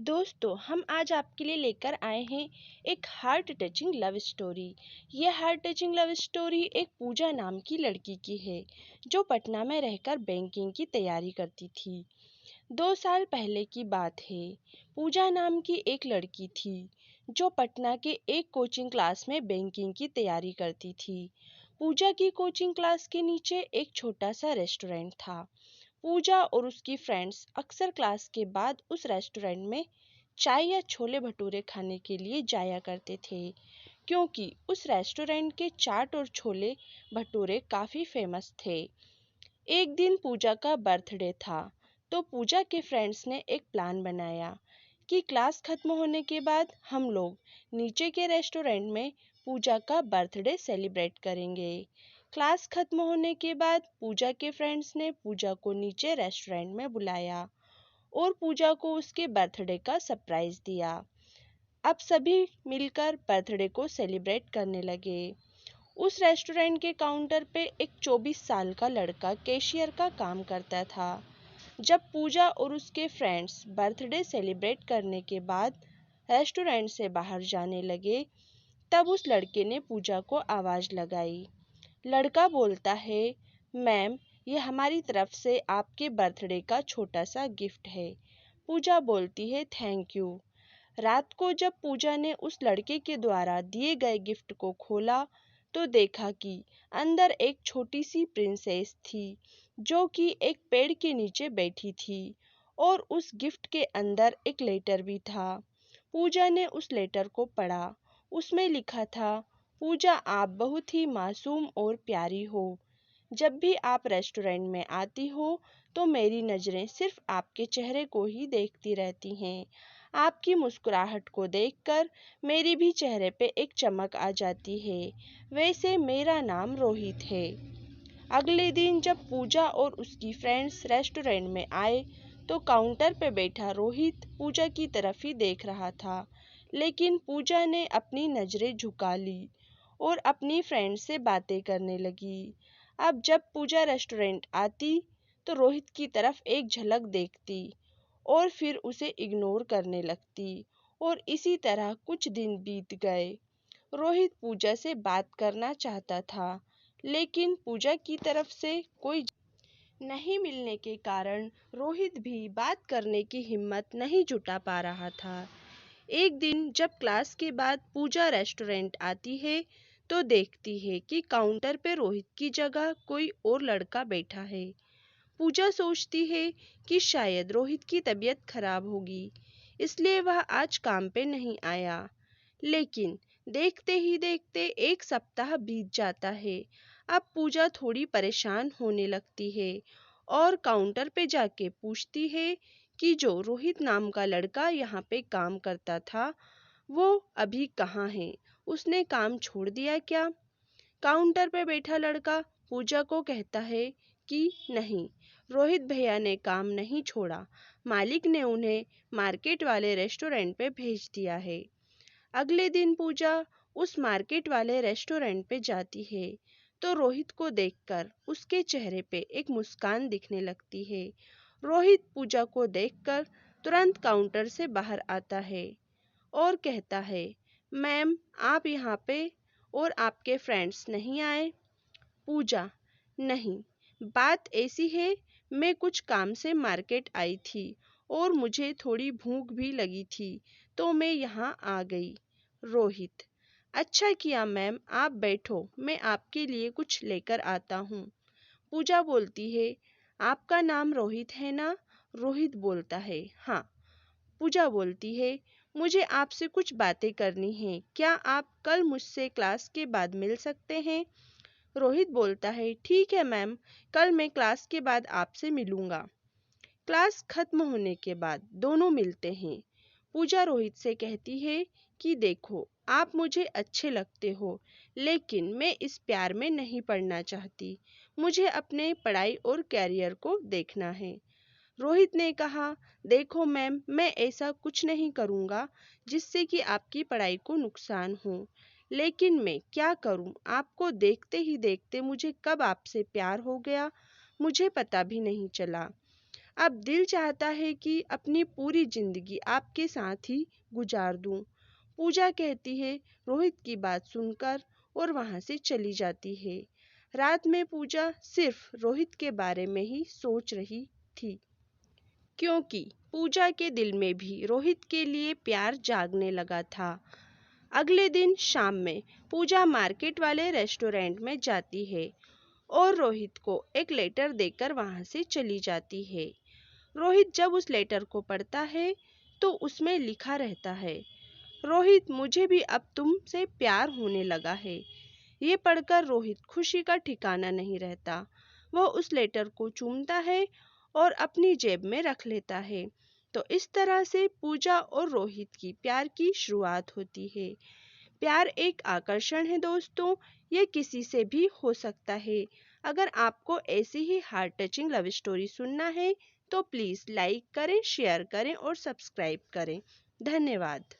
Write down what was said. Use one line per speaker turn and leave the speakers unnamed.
दोस्तों, हम आज आपके लिए लेकर आए हैं एक हार्ट टचिंग लव स्टोरी। ये हार्ट टचिंग लव स्टोरी एक पूजा नाम की लड़की की है जो पटना में रहकर बैंकिंग की तैयारी करती थी। 2 साल पहले की बात है। पूजा नाम की एक लड़की थी जो पटना के एक कोचिंग क्लास में बैंकिंग की तैयारी करती थी। पूजा की कोचिंग क्लास के नीचे एक छोटा सा रेस्टोरेंट था। पूजा और उसकी फ्रेंड्स अक्सर क्लास के बाद उस रेस्टोरेंट में चाय या छोले भटूरे खाने के लिए जाया करते थे, क्योंकि उस रेस्टोरेंट के चाट और छोले भटूरे काफ़ी फेमस थे। एक दिन पूजा का बर्थडे था, तो पूजा के फ्रेंड्स ने एक प्लान बनाया कि क्लास खत्म होने के बाद हम लोग नीचे के रेस्टोरेंट में पूजा का बर्थडे सेलिब्रेट करेंगे। क्लास खत्म होने के बाद पूजा के फ्रेंड्स ने पूजा को नीचे रेस्टोरेंट में बुलाया और पूजा को उसके बर्थडे का सरप्राइज दिया। अब सभी मिलकर बर्थडे को सेलिब्रेट करने लगे। उस रेस्टोरेंट के काउंटर पे एक 24 साल का लड़का कैशियर का काम करता था। जब पूजा और उसके फ्रेंड्स बर्थडे सेलिब्रेट करने के बाद रेस्टोरेंट से बाहर जाने लगे, तब उस लड़के ने पूजा को आवाज़ लगाई। लड़का बोलता है, मैम, ये हमारी तरफ से आपके बर्थडे का छोटा सा गिफ्ट है। पूजा बोलती है, थैंक यू। रात को जब पूजा ने उस लड़के के द्वारा दिए गए गिफ्ट को खोला, तो देखा कि अंदर एक छोटी सी प्रिंसेस थी जो कि एक पेड़ के नीचे बैठी थी, और उस गिफ्ट के अंदर एक लेटर भी था। पूजा ने उस लेटर को पढ़ा। उसमें लिखा था, पूजा, आप बहुत ही मासूम और प्यारी हो। जब भी आप रेस्टोरेंट में आती हो तो मेरी नज़रें सिर्फ आपके चेहरे को ही देखती रहती हैं। आपकी मुस्कुराहट को देखकर मेरी भी चेहरे पे एक चमक आ जाती है। वैसे मेरा नाम रोहित है। अगले दिन जब पूजा और उसकी फ्रेंड्स रेस्टोरेंट में आए, तो काउंटर पे बैठा रोहित पूजा की तरफ ही देख रहा था, लेकिन पूजा ने अपनी नज़रें झुका ली और अपनी फ्रेंड से बातें करने लगी। अब जब पूजा रेस्टोरेंट आती तो रोहित की तरफ एक झलक देखती और फिर उसे इग्नोर करने लगती, और इसी तरह कुछ दिन बीत गए। रोहित पूजा से बात करना चाहता था, लेकिन पूजा की तरफ से कोई नहीं मिलने के कारण रोहित भी बात करने की हिम्मत नहीं जुटा पा रहा था। एक दिन जब क्लास के बाद पूजा रेस्टोरेंट आती है, तो देखती है कि काउंटर पे रोहित की जगह कोई और लड़का बैठा है। पूजा सोचती है कि शायद रोहित की तबीयत खराब होगी, इसलिए वह आज काम पे नहीं आया। लेकिन देखते ही देखते एक सप्ताह बीत जाता है। अब पूजा थोड़ी परेशान होने लगती है और काउंटर पे जाके पूछती है कि जो रोहित नाम का लड़का यहाँ पे काम करता था, वो अभी कहाँ है? उसने काम छोड़ दिया क्या? काउंटर पे बैठा लड़का पूजा को कहता है कि नहीं, रोहित भैया ने काम नहीं छोड़ा। मालिक ने उन्हें मार्केट वाले रेस्टोरेंट पे भेज दिया है। अगले दिन पूजा उस मार्केट वाले रेस्टोरेंट पे जाती है, तो रोहित को देखकर उसके चेहरे पे एक मुस्कान दिखने लगती है। रोहित पूजा को देखकर तुरंत काउंटर से बाहर आता है और कहता है, मैम, आप यहाँ पे और आपके फ्रेंड्स नहीं आए? पूजा, नहीं, बात ऐसी है, मैं कुछ काम से मार्केट आई थी और मुझे थोड़ी भूख भी लगी थी, तो मैं यहाँ आ गई। रोहित, अच्छा किया मैम, आप बैठो, मैं आपके लिए कुछ लेकर आता हूँ। पूजा बोलती है, आपका नाम रोहित है ना? रोहित बोलता है, हाँ। पूजा बोलती है, मुझे आपसे कुछ बातें करनी हैं, क्या आप कल मुझसे क्लास के बाद मिल सकते हैं? रोहित बोलता है, ठीक है मैम, कल मैं क्लास के बाद आपसे मिलूंगा। क्लास खत्म होने के बाद दोनों मिलते हैं। पूजा रोहित से कहती है कि देखो, आप मुझे अच्छे लगते हो, लेकिन मैं इस प्यार में नहीं पड़ना चाहती। मुझे अपने पढ़ाई और कैरियर को देखना है। रोहित ने कहा, देखो मैम, मैं ऐसा कुछ नहीं करूँगा जिससे कि आपकी पढ़ाई को नुकसान हो, लेकिन मैं क्या करूँ, आपको देखते ही देखते मुझे कब आपसे प्यार हो गया, मुझे पता भी नहीं चला। अब दिल चाहता है कि अपनी पूरी जिंदगी आपके साथ ही गुजार दूं। पूजा कहती है रोहित की बात सुनकर और वहां से चली जाती है। रात में पूजा सिर्फ रोहित के बारे में ही सोच रही थी, क्योंकि पूजा के दिल में भी रोहित के लिए प्यार जागने लगा था। अगले दिन शाम में पूजा मार्केट वाले रेस्टोरेंट में जाती है और रोहित को एक लेटर देकर वहां से चली जाती है। रोहित जब उस लेटर को पढ़ता है तो उसमें लिखा रहता है, रोहित मुझे भी अब तुमसे प्यार होने लगा है। ये पढ़कर रोहित खुशी का ठिकाना नहीं रहता। वह उस लेटर को चूमता है और अपनी जेब में रख लेता है। तो इस तरह से पूजा और रोहित की प्यार की शुरुआत होती है। प्यार एक आकर्षण है दोस्तों, ये किसी से भी हो सकता है। अगर आपको ऐसी ही हार्ट टचिंग लव स्टोरी सुनना है तो प्लीज़ लाइक करें, शेयर करें और सब्सक्राइब करें। धन्यवाद।